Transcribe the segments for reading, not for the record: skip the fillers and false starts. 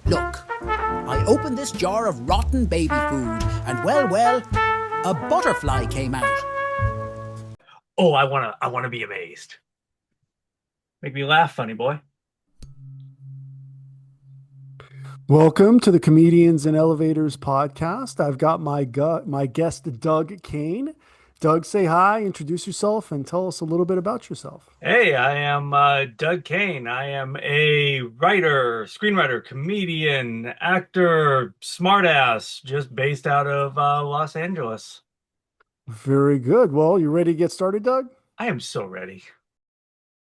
Look, I opened this jar of rotten baby food, and well, a butterfly came out. Oh, I wanna be amazed. Make me laugh, funny boy. Welcome to the Comedians and Elevators podcast. I've got my guest Doug Kayne. Doug, say hi, introduce yourself, and tell us a little bit about yourself. Hey, I am Doug Kayne. I am a writer, screenwriter, comedian, actor, smartass, just based out of Los Angeles. Very good. Well, you ready to get started, Doug? I am so ready.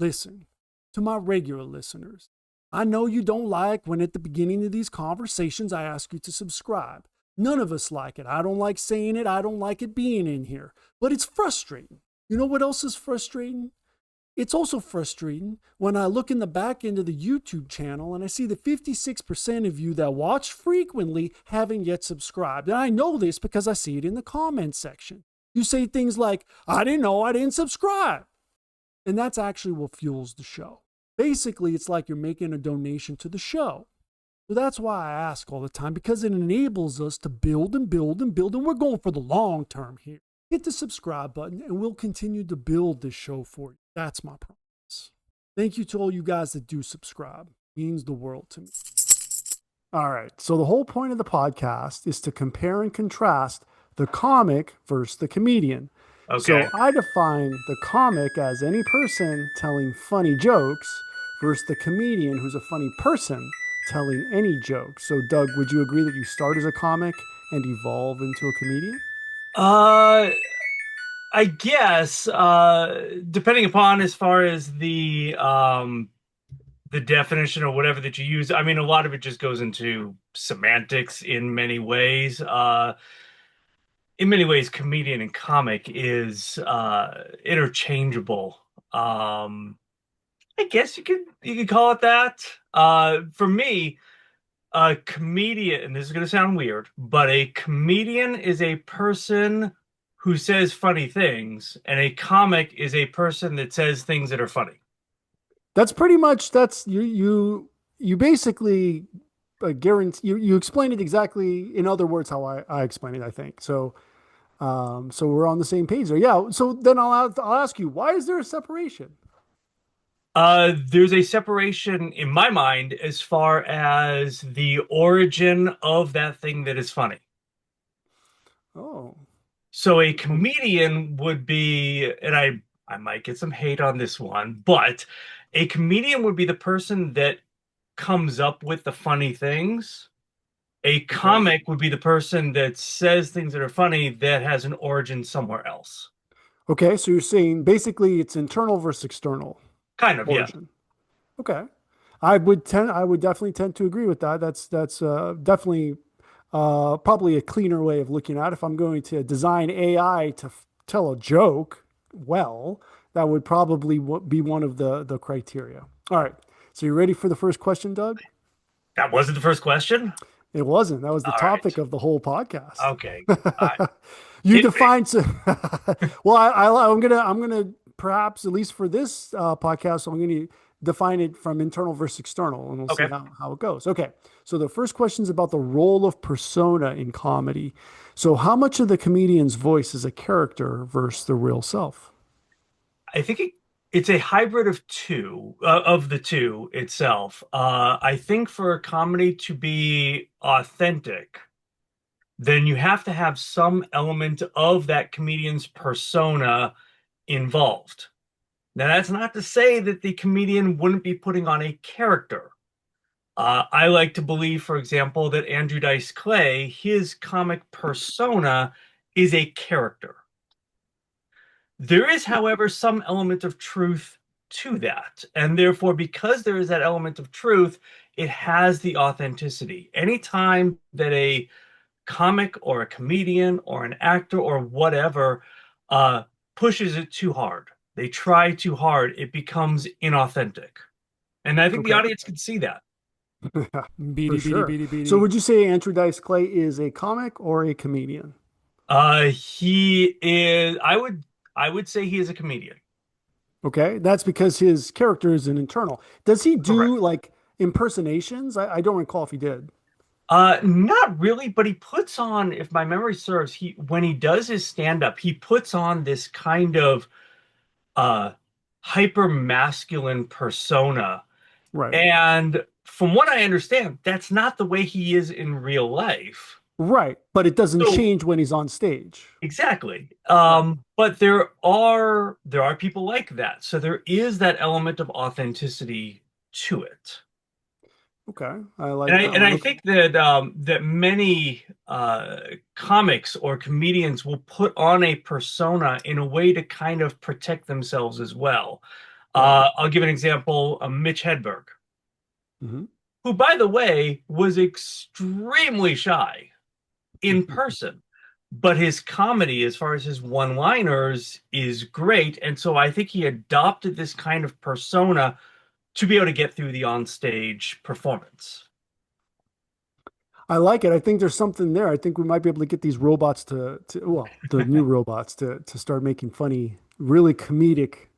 Listen, to my regular listeners, I know you don't like when at the beginning of these conversations I ask you to subscribe. None of us like it. I don't like saying it. I don't like it being in here. But it's frustrating. You know what else is frustrating? It's also frustrating when I look in the back end of the YouTube channel and I see that 56% of you that watch frequently haven't yet subscribed. And I know this because I see it in the comments section. You say things like, I didn't know I didn't subscribe. And that's actually what fuels the show. Basically, it's like you're making a donation to the show. So that's why I ask all the time, because it enables us to build and build and build. And we're going for the long term here. Hit the subscribe button and we'll continue to build this show for you. That's my promise. Thank you to all you guys that do subscribe. It means the world to me. All right. So the whole point of the podcast is to compare and contrast the comic versus the comedian. Okay. So I define the comic as any person telling funny jokes versus the comedian who's a funny person telling any joke. So Doug, would you agree that you start as a comic and evolve into a comedian? Uh, I guess depending upon as far as the definition or whatever that you use. I mean, a lot of it just goes into semantics in many ways. In many ways, comedian and comic is interchangeable. I guess you could call it that. For me, a comedian, and this is going to sound weird, but a comedian is a person who says funny things, and a comic is a person that says things that are funny. That's pretty much you basically guarantee you explain it exactly in other words how I explain it, I think. So we're on the same page there. Yeah. So then I'll ask you, why is there a separation? There's a separation in my mind as far as the origin of that thing that is funny. Oh, So a comedian would be, and I might get some hate on this one, but a comedian would be the person that comes up with the funny things. A okay. comic would be the person that says things that are funny that has an origin somewhere else. Okay. So you're saying basically it's internal versus external Kind of, yeah. origin. Okay. I would definitely tend to agree with that. That's definitely probably a cleaner way of looking at it. If I'm going to design AI to tell a joke, well, that would probably be one of the criteria. All right. So you ready for the first question, Doug? That wasn't the first question. It wasn't. That was the All right. topic of the whole podcast. Okay. I, You hit me. defined. Well, I'm gonna perhaps at least for this podcast, I'm gonna define it from internal versus external, and we'll see Okay. how it goes. Okay. So the first question is about the role of persona in comedy. So how much of the comedian's voice is a character versus the real self? I think it's a hybrid of the two itself. I think for a comedy to be authentic, then you have to have some element of that comedian's persona involved. Now, that's not to say that the comedian wouldn't be putting on a character. I like to believe, for example, that Andrew Dice Clay, his comic persona is a character. There is, however, some element of truth to that. And therefore, because there is that element of truth, it has the authenticity. Anytime that a comic or a comedian or an actor or whatever uh, pushes it too hard, they try too hard, it becomes inauthentic. And I think the Okay. audience can see that. For sure. So would you say Andrew Dice Clay is a comic or a comedian? He is, I would say he is a comedian. Okay, that's because his character is an internal. Does he do Correct. like impersonations? I don't recall if he did. Not really, but he puts on, if my memory serves, he when he does his stand-up, he puts on this kind of uh hyper masculine persona. Right. And from what I understand, that's not the way he is in real life. Right. But it doesn't So change when he's on stage. exactly. Right. But there are people like that. So there is that element of authenticity to it. Okay. I And like I that and one. I Okay. think that many comics or comedians will put on a persona in a way to kind of protect themselves as well. Right. I'll give an example, Mitch Hedberg, Hmm. who, by the way, was extremely shy in person, but his comedy, as far as his one-liners, is great. And so I think he adopted this kind of persona to be able to get through the onstage performance. I like it. I think there's something there. I think we might be able to get these robots well, the new robots to start making funny, really comedic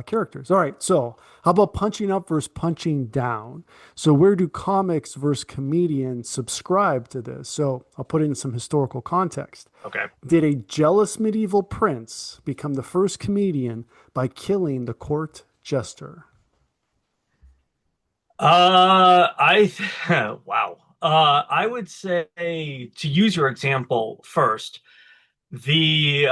characters. All right. So, how about punching up versus punching down? So, where do comics versus comedians subscribe to this? So, I'll put in some historical context. Okay. Did a jealous medieval prince become the first comedian by killing the court jester? I wow. I would say, to use your example first, the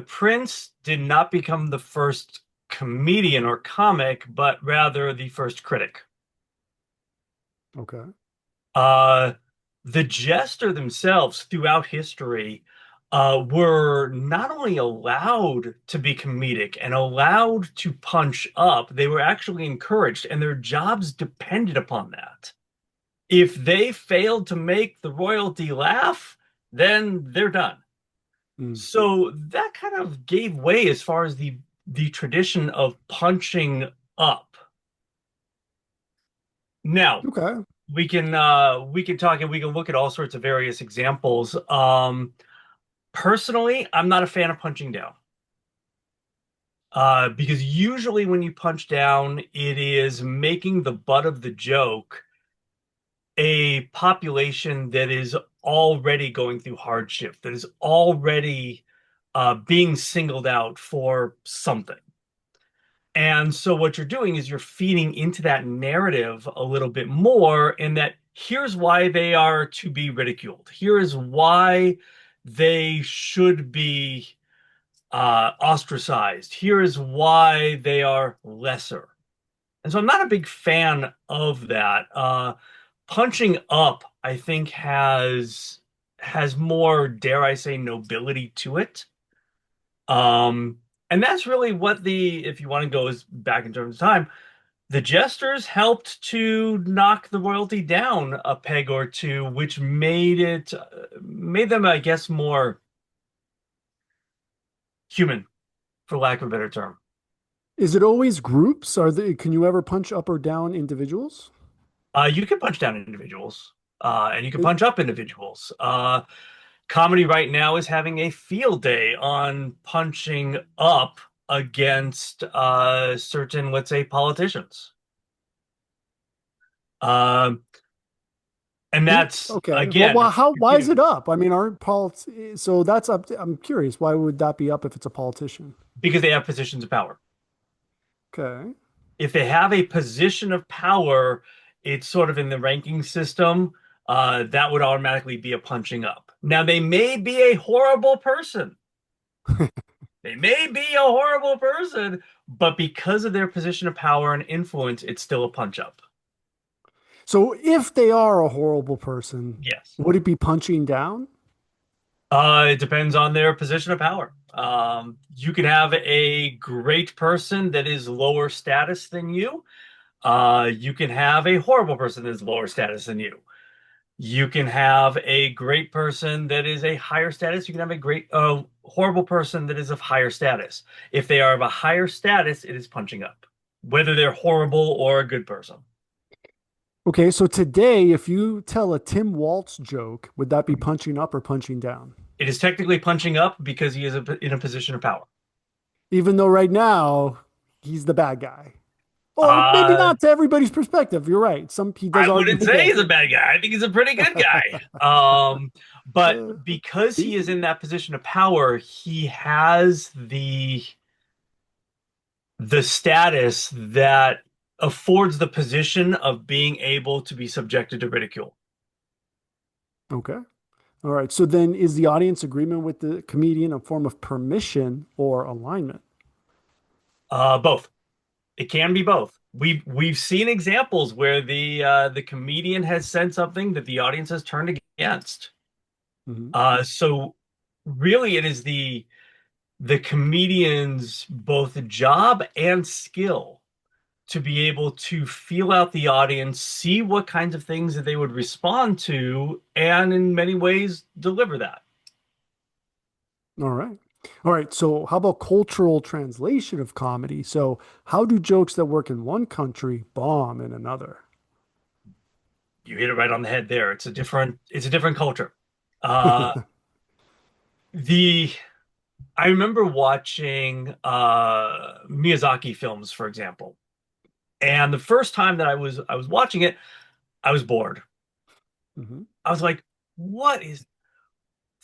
prince did not become the first comedian or comic, but rather the first critic. Okay. Uh, the jester themselves throughout history were not only allowed to be comedic and allowed to punch up, they were actually encouraged, and their jobs depended upon that. If they failed to make the royalty laugh, then they're done. Mm. So that kind of gave way as far as the tradition of punching up. Now, Okay. we can talk and we can look at all sorts of various examples. Personally, I'm not a fan of punching down. Because usually when you punch down, it is making the butt of the joke a population that is already going through hardship, that is already being singled out for something. And so what you're doing is you're feeding into that narrative a little bit more, in that here's why they are to be ridiculed. Here is why they should be ostracized. Here is why they are lesser. And so I'm not a big fan of that. Punching up, I think, has more, dare I say, nobility to it. Um, and that's really what if you want to go as back in terms of time, the jesters helped to knock the royalty down a peg or two, which made them, I guess, more human, for lack of a better term. Is it always groups? Can you ever punch up or down individuals? You can punch down individuals, and you can It, punch up individuals. Comedy right now is having a field day on punching up against certain, let's say, politicians. Um, and that's okay. again, why is it up? I mean, aren't politics, so that's up I'm curious. Why would that be up if it's a politician? because they have positions of power. Okay. If they have a position of power, it's sort of in the ranking system. That would automatically be a punching up. Now, they may be a horrible person. They may be a horrible person, but because of their position of power and influence, it's still a punch up. So if they are a horrible person, Yes. would it be punching down? It depends on their position of power. You can have a great person that is lower status than you. You can have a horrible person that is lower status than you. You can have a great person that is a higher status. You can have a horrible person that is of higher status. If they are of a higher status, it is punching up, whether they're horrible or a good person. Okay, so today, if you tell a Tim Waltz joke, would that be punching up or punching down? It is technically punching up because he is in a position of power. Even though right now he's the bad guy. Or maybe Uh, not to everybody's perspective. You're right. He does I argue wouldn't say he's a against bad guy. I think he's a pretty good guy. But it. because he is in that position of power, he has the status that affords the position of being able to be subjected to ridicule. Okay. All right. So then is the audience agreement with the comedian a form of permission or alignment? Both. It can be both. We've seen examples where the comedian has said something that the audience has turned against. Hmm. So really it is the comedian's both job and skill to be able to feel out the audience, see what kinds of things that they would respond to, and in many ways deliver that. All right. All right. So how about cultural translation of comedy? So how do jokes that work in one country bomb in another? You hit it right on the head there. It's a different culture. Uh, the I remember watching Miyazaki films, for example. And the first time that I was watching it, I was bored. Hmm. I was like, what is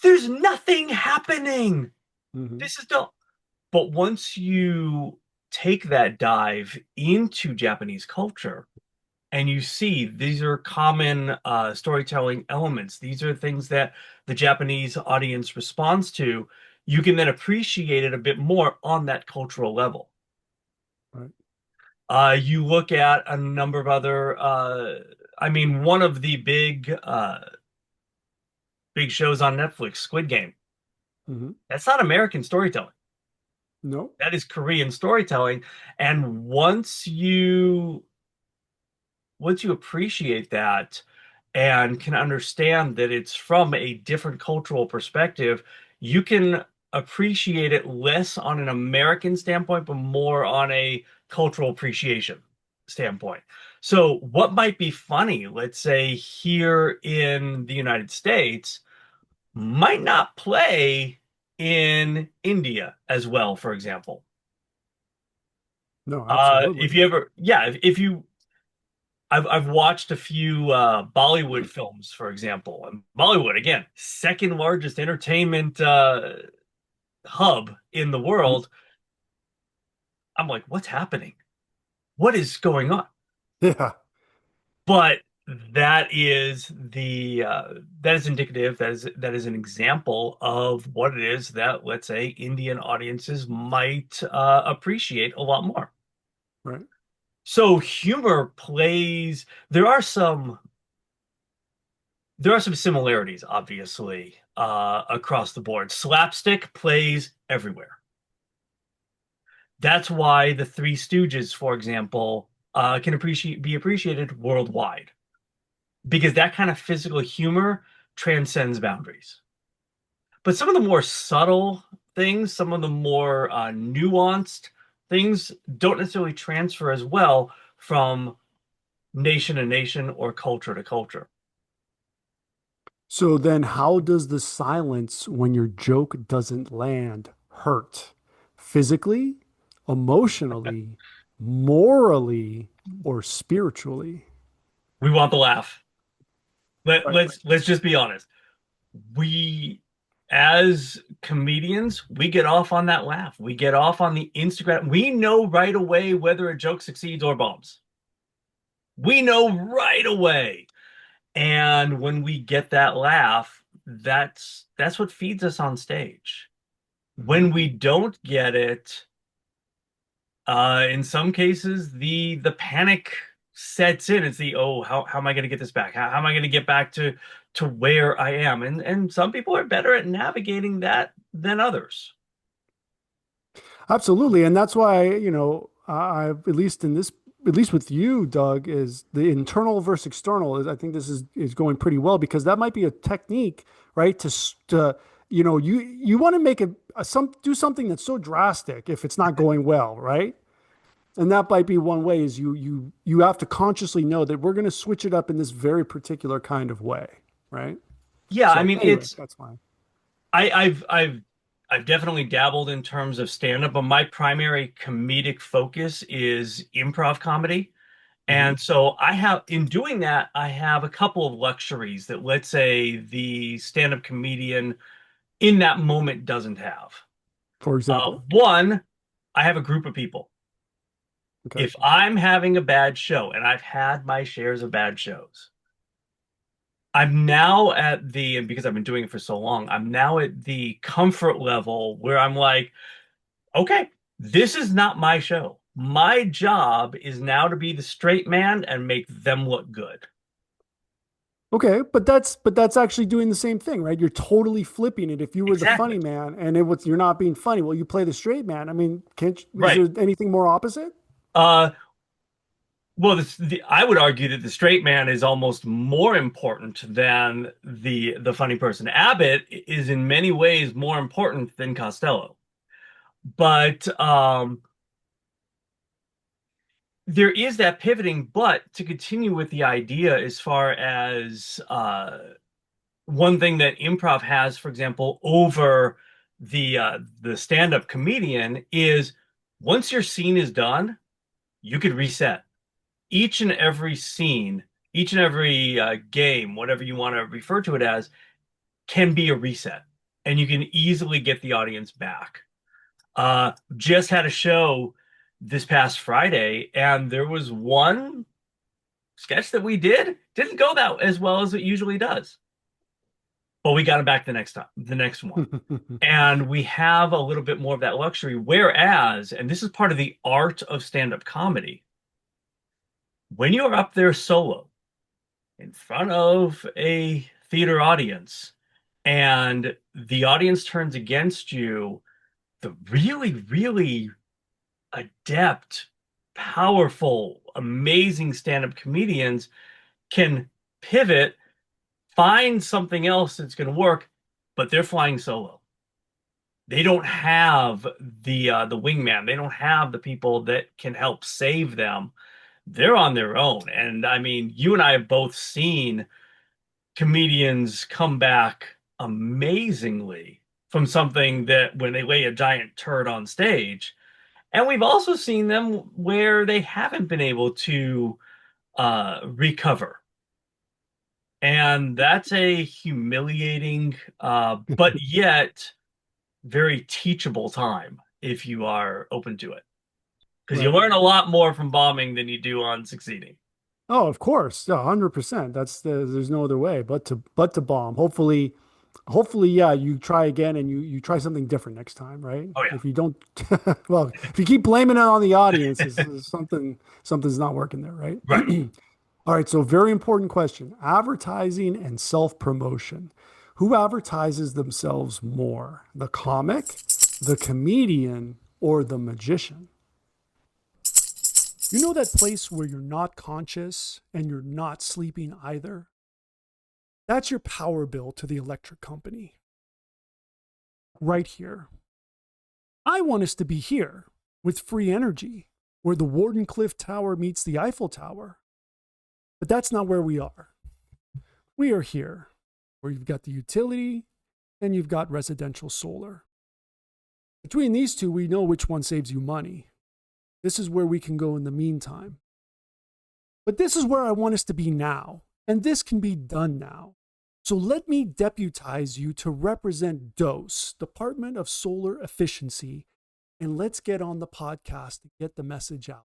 there's nothing happening. Hmm. This is dull. But once you take that dive into Japanese culture and you see these are common storytelling elements, these are things that the Japanese audience responds to, you can then appreciate it a bit more on that cultural level. Right. You look at a number of other, I mean, one of the big shows on Netflix, Squid Game. Hmm. That's not American storytelling. No. That is Korean storytelling. And once you appreciate that and can understand that it's from a different cultural perspective, you can appreciate it less on an American standpoint, but more on a cultural appreciation standpoint. So, what might be funny, let's say here in the United States, might not play in India as well, for example. No, If absolutely. you ever, yeah, if you I've watched a few Bollywood films, for example. And Bollywood, again, second largest entertainment hub in the Mhm. world. I'm like, what's happening? What is going on? Yeah. But that is indicative. That is an example of what it is that, let's say, Indian audiences might appreciate a lot more. Right. So humor plays. There are some similarities, obviously, across the board. Slapstick plays everywhere. That's why the Three Stooges, for example, be appreciated worldwide because that kind of physical humor transcends boundaries. But some of the more subtle things, some of the more nuanced things, don't necessarily transfer as well from nation to nation or culture to culture. So then how does the silence when your joke doesn't land hurt? Physically, emotionally, morally, or spiritually? We want the laugh. Let, Right. let's let's just be honest. We as comedians, we get off on that laugh. We get off on the Instagram. We know right away whether a joke succeeds or bombs. We know right away. And when we get that laugh, that's what feeds us on stage. Mhm. When we don't get it, in some cases, the panic sets in. It's how am I going to get this back? How am I going to get back to where I am? And some people are better at navigating that than others. Absolutely. And that's why, at least at least with you, Doug, is the internal versus external is, I think this is going pretty well because that might be a technique, right? You want to make do something that's so drastic if it's not going well, right? And that might be one way is you have to consciously know that we're going to switch it up in this very particular kind of way, right? Yeah, I So mean anyway, it's that's fine. I've I've definitely dabbled in terms of stand-up, but my primary comedic focus is improv comedy. Hmm. And so in doing that, I have a couple of luxuries that, let's say, the stand-up comedian in that moment doesn't have. For example. One, I have a group of people. Okay. If I'm having a bad show, and I've had my shares of bad shows, I'm now and because I've been doing it for so long, I'm now at the comfort level where I'm like, okay, this is not my show. My job is now to be the straight man and make them look good. Okay, but that's actually doing the same thing, right? You're totally flipping it. If you were the Exactly. funny man and you're not being funny, well, you play the straight man. I mean, is Right. there anything more opposite? Uh, well, I would argue that the straight man is almost more important than the funny person. Abbott is in many ways more important than Costello. But there is that pivoting. But to continue with the idea, as far as one thing that improv has, for example, over the stand-up comedian is once your scene is done, you could reset each and every scene, each and every game, whatever you want to refer to it as, can be a reset, and you can easily get the audience back. Just had a show this past Friday, and there was one sketch that we didn't go that as well as it usually does, but we got it back the next time, the next one. And we have a little bit more of that luxury. Whereas, and this is part of the art of stand-up comedy, when you're up there solo in front of a theater audience and the audience turns against you, the really, really adept, powerful, amazing stand-up comedians can pivot, find something else that's going to work, but they're flying solo. They don't have the wingman. They don't have the people that can help save them. They're on their own. And I mean, you and I have both seen comedians come back amazingly from something that when they lay a giant turd on stage. And we've also seen them where they haven't been able to recover. And that's a humiliating, but yet very teachable time if you are open to it. Because you Right. learn a lot more from bombing than you do on succeeding. Oh, of course. Yeah, 100%. There's no other way but to bomb. Hopefully, yeah, you try again and you try something different next time, right? Oh yeah, If you don't, well, if you keep blaming it on the audience, something's not working there, right? right. All right, so very important question. Advertising and self-promotion. Who advertises themselves more? The comic, the comedian, or the magician? You know that place where you're not conscious and you're not sleeping either? That's your power bill to the electric company. Right here. I want us to be here with free energy, where the Wardenclyffe Tower meets the Eiffel Tower. But that's not where we are. We are here, where you've got the utility and you've got residential solar. Between these two, we know which one saves you money. This is where we can go in the meantime. But this is where I want us to be now, and this can be done now. So let me deputize you to represent DOSE, Department of Solar Efficiency, and let's get on the podcast to get the message out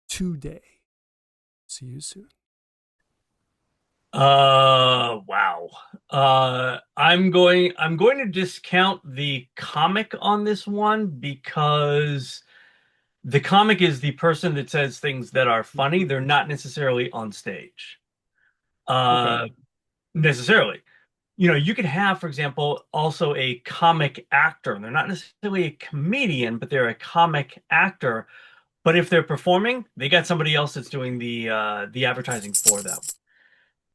today. See you soon. Wow. I'm going to discount the comic on this one because the comic is the person that says things that are funny. They're not necessarily on stage. Okay. Uh, necessarily. You could have, for example, also a comic actor. They're not necessarily a comedian, but they're a comic actor. But if they're performing, they got somebody else that's doing the advertising for them.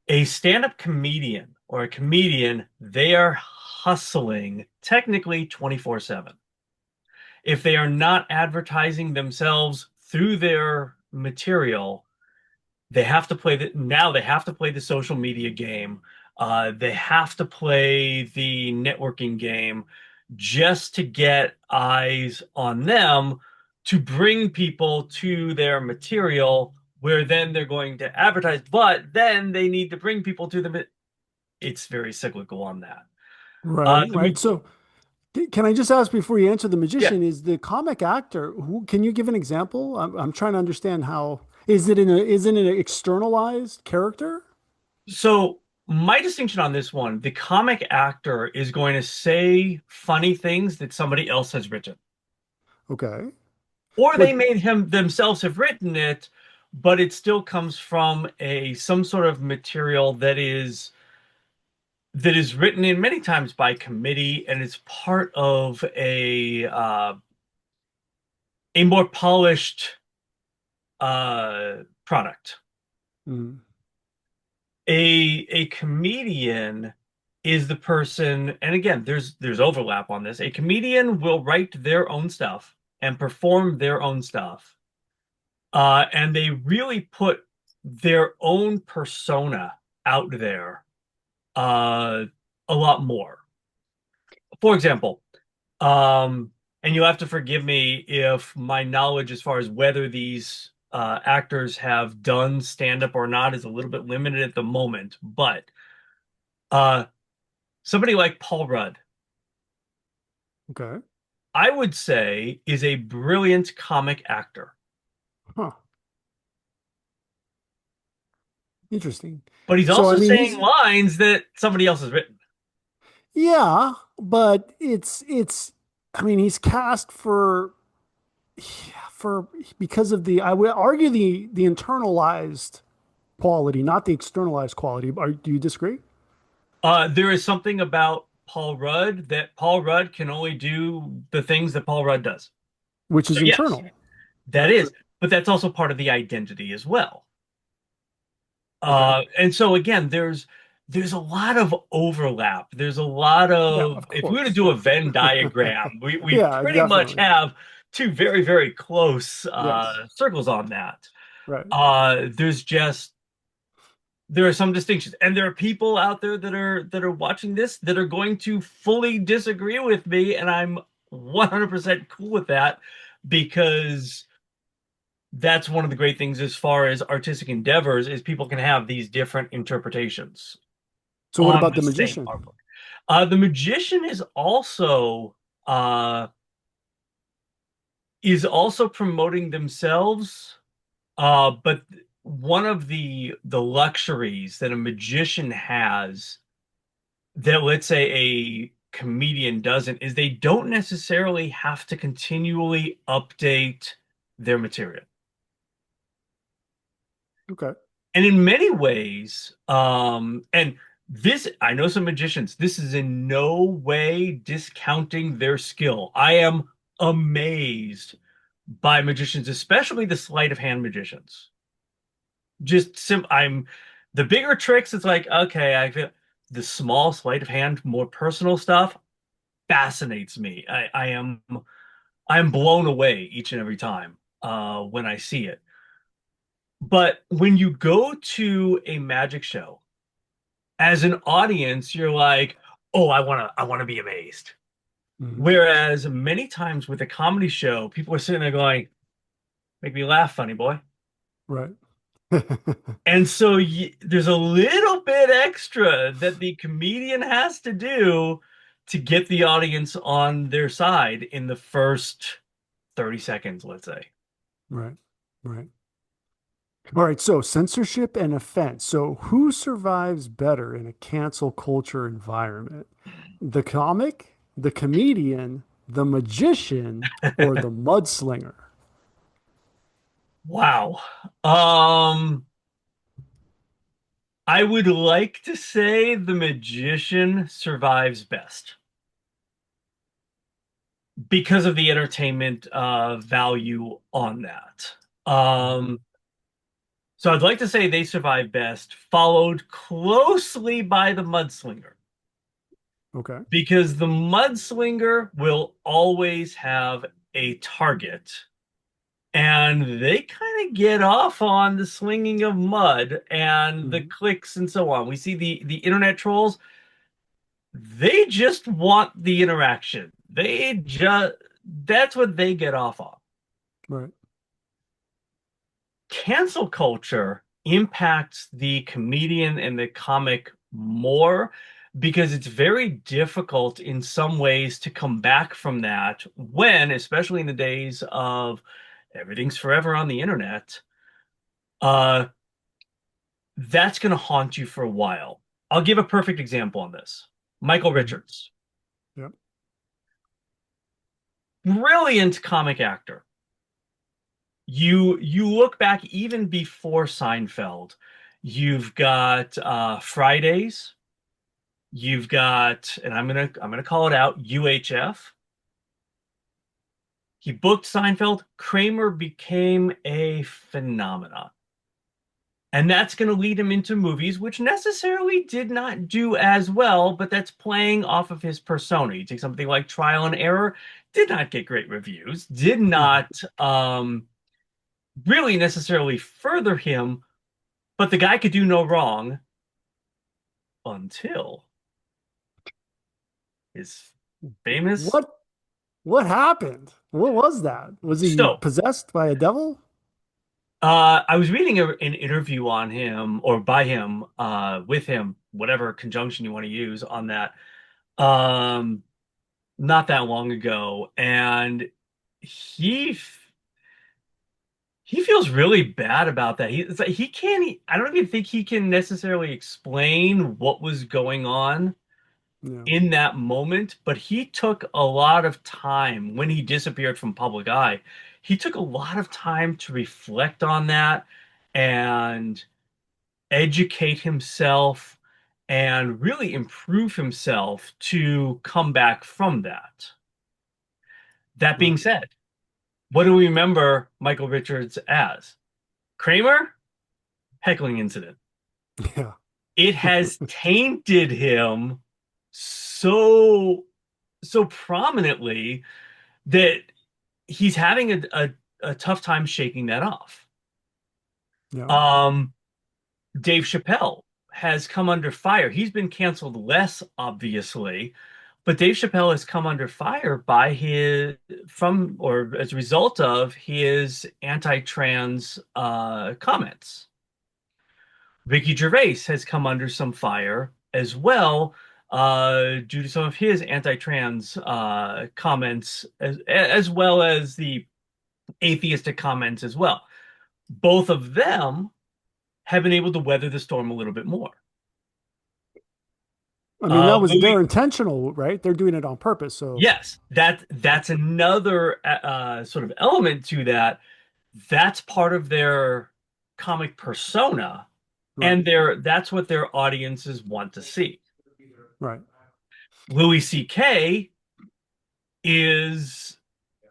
A stand-up comedian or a comedian, they are hustling technically 24/7. If they are not advertising themselves through their material, they have to play the social media game. They have to play the networking game. just to get eyes on them to bring people to their material where then they're going to advertise, but then they need to bring people to them. It's very cyclical on that. Right, The right. So can I just ask before you answer the Yeah. magician, is the comic actor who, can you give an example? I'm trying to understand how, is it an externalized character? So my distinction on this one, the comic actor is going to say funny things that somebody else has written. Okay. Or they But made him themselves have written it, but it still comes from a some sort of material that is written in many times by committee and it's part of a more polished product. mm, A comedian is the person, and again, there's overlap on this. A comedian will write their own stuff and perform their own stuff, and they really put their own persona out there uh, a lot more. For example, um, and you'll have to forgive me if my knowledge as far as whether these actors have done stand up or not is a little bit limited at the moment, but uh, somebody like Paul Rudd, okay. I would say, is a brilliant comic actor, Huh. Interesting. but he's So, I also mean, saying he's, lines that somebody else has written. yeah, but I mean, he's cast for, because of I would argue the internalized quality, not the externalized quality. Do you disagree? There is something about Paul Rudd that Paul Rudd can only do the things that Paul Rudd does. Which So is yes, internal, that right? is, but that's also part of the identity as well. Okay. And so again, there's a lot of overlap. There's a lot Yeah, of of if we were to course. do a Venn diagram, we Yeah, pretty much definitely. have two very, very close Yes. circles on that. Right. There's just there are some distinctions, and there are people out there that are watching this that are going to fully disagree with me, and I'm 100% cool with that because that's one of the great things as far as artistic endeavors is people can have these different interpretations So what on about the the same magician? artwork. The magician uh, is also promoting themselves, but one of the luxuries that a magician has that let's say a comedian doesn't is they don't necessarily have to continually update their material. Okay. And in many ways, and this, I know some magicians, this is in no way discounting their skill. I am amazed by magicians, especially the sleight of hand magicians. I'm the bigger tricks, it's like, okay, I feel the small sleight of hand, more personal stuff fascinates me. I'm blown away each and every time when I see it. But when you go to a magic show, as an audience, you're like, oh, I want to be amazed. Mhm. Whereas many times with a comedy show, people are sitting there going, make me laugh, funny boy. Right. And so there's a little bit extra that the comedian has to do to get the audience on their side in the first 30 seconds, let's say. Right. Right. All right. So censorship and offense. So who survives better in a cancel culture environment? The comic, the comedian, the magician, or the mudslinger? Wow. Um, I would like to say the magician survives best because of the entertainment value on that. Mhm. Um, so I'd like to say they survive best, followed closely by the mudslinger, Okay. because the mudslinger will always have a target and they kind of get off on the slinging of mud and the Mhm. clicks and so on. We see the internet trolls. They just want the interaction. That's what they get off on. Right. Cancel culture impacts the comedian and the comic more because it's very difficult in some ways to come back from that when, especially in the days of everything's forever on the internet, uh, that's going to haunt you for a while. I'll give a perfect example on this. Michael Mhm. Richards, Yep. brilliant comic actor. You look back even before Seinfeld, you've got Fridays, you've got, and I'm gonna call it out, UHF. He booked Seinfeld. Kramer became a phenomenon. And that's going to lead him into movies which necessarily did not do as well, but that's playing off of his persona. You take something like Trial and Error, did not get great reviews, did Mhm. not really necessarily further him, but the guy could do no wrong until his famous. What what happened? What was that? Was he So, possessed by a devil? I was reading an interview on him or by him, with him, whatever conjunction you want to use on that, not that long ago, and he he feels really bad about that. It's like he can't. I don't even think he can necessarily explain what was going on Yeah. in that moment, but he took a lot of time when he disappeared from public eye. He took a lot of time to reflect on that and educate himself and really improve himself to come back from that. That being Right. said, what do we remember Michael Richards as? Kramer? Heckling incident. Yeah. It has tainted him so prominently that he's having a tough time shaking that off. Yeah. Um, Dave Chappelle has come under fire. He's been canceled less, obviously, but Dave Chappelle has come under fire by his from or as a result of his anti-trans comments. Ricky Gervais has come under some fire as well, due to some of his anti-trans comments, as well as the atheistic comments as well. Both of them have been able to weather the storm a little bit more. I mean, that was Louis, they're intentional, right? They're doing it on purpose. So, yes, yeah. that's another sort of element to that. That's part of their comic persona, Right. and that's what their audiences want to see. Right. Louis C.K. is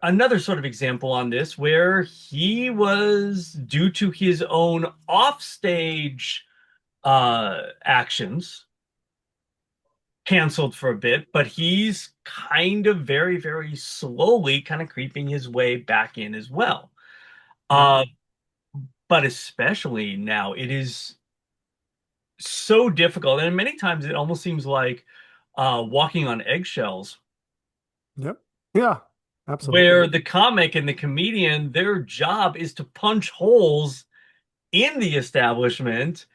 another sort of example on this where he was, due to his own offstage actions, canceled for a bit, but he's kind of very slowly kind of creeping his way back in as well. Right. Uh, but especially now, it is so difficult, and many times it almost seems like walking on eggshells, Yep. Yeah. Absolutely. where the comic and the comedian, their job is to punch holes in the establishment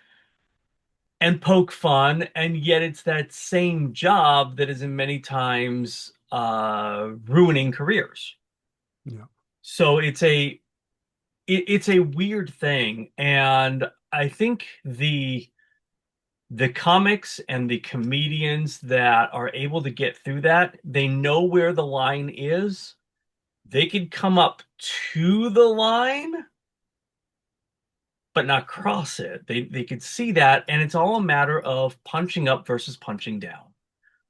and poke fun, and yet it's that same job that is in many times ruining careers. Yeah. So it's a weird thing, and I think the comics and the comedians that are able to get through that, they know where the line is. They could come up to the line but not cross it. They could see that, and it's all a matter of punching up versus punching down.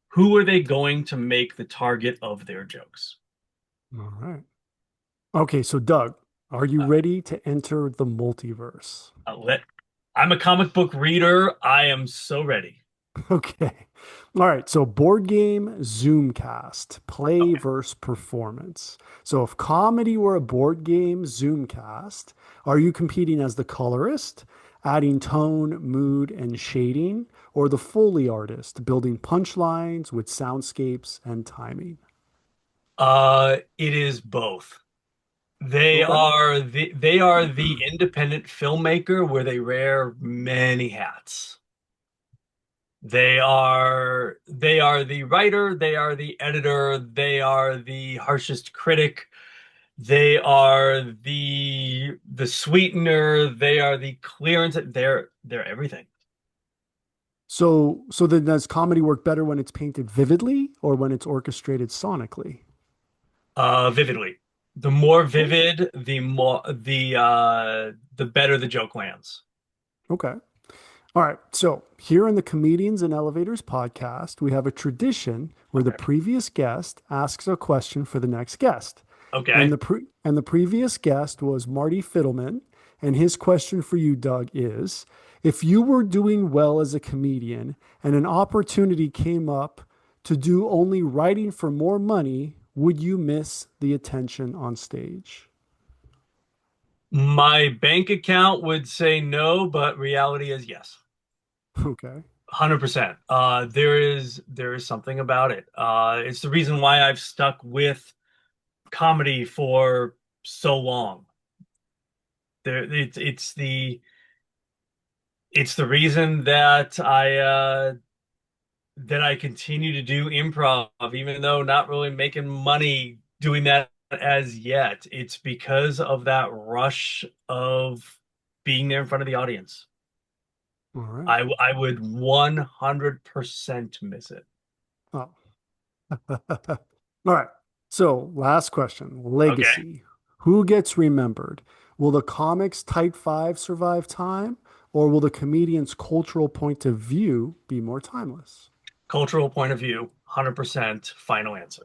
Who are they going to make the target of their jokes? All right. Okay. So, Doug, are you Uh, ready to enter the multiverse? let I'm a comic book reader. I am so ready. Okay. All right. So, board game Zoomcast, play Okay. versus performance. So, if comedy were a board game Zoomcast, are you competing as the colorist, adding tone, mood, and shading, or the Foley artist, building punchlines with soundscapes and timing? It is both. Okay. They are the independent filmmaker where they wear many hats. They are the writer, they are the editor, they are the harshest critic, they are the sweetener, they are the clearance, they're everything. So then does comedy work better when it's painted vividly or when it's orchestrated sonically? Vividly. The more Oh, vivid, the better the joke lands. okay. All right. So here in the Comedians and Elevators podcast, we have a tradition where the Okay. previous guest asks a question for the next guest. And Okay. the previous guest was Marty Fiddleman. And his question for you, Doug, is if you were doing well as a comedian and an opportunity came up to do only writing for more money, would you miss the attention on stage? My bank account would say no, but reality is yes. Okay. 100%. There is something about it. It's the reason why I've stuck with comedy for so long. It's the reason that I continue to do improv, even though not really making money doing that as yet. It's because of that rush of being there in front of the audience. All right. I would 100% miss it. Oh. All right. So, last question Okay. legacy. Who gets remembered? Will the comic's Type 5 survive time, or will the comedian's cultural point of view be more timeless? Cultural point of view, 100% final answer.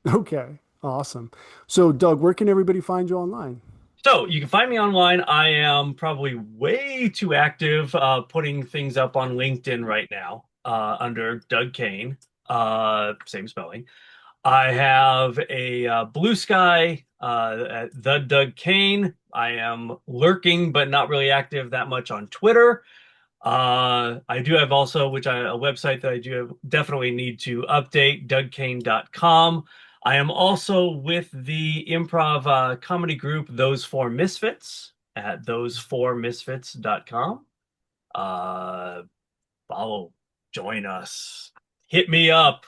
Okay. Awesome. So, Doug, where can everybody find you online? So you can find me online. I am probably way too active putting things up on LinkedIn right now under Doug Kayne, same spelling. I have a Blue Sky at the Doug Kayne. I am lurking, but not really active that much on Twitter. I do have also, a website that I do definitely need to update, dougkane.com. I am also with the improv comedy group Those Four Misfits at those4misfits.com. Uh, Follow, join us, hit me up.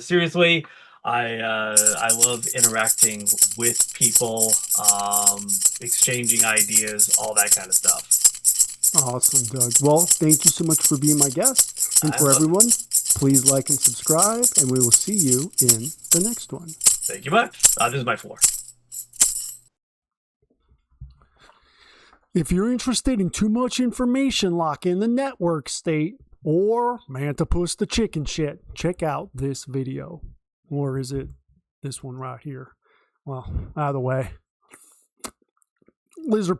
Seriously, I love interacting with people, exchanging ideas, all that kind of stuff. Awesome, Doug. Well, thank you so much for being my guest. And I for love it. everyone, please like and subscribe, and we will see you in the next one. Thank you much. This is my floor. If you're interested in too much information like in the network state or Mantipus the chicken shit, check out this video. Or is it this one right here? Well, either way. Lizard.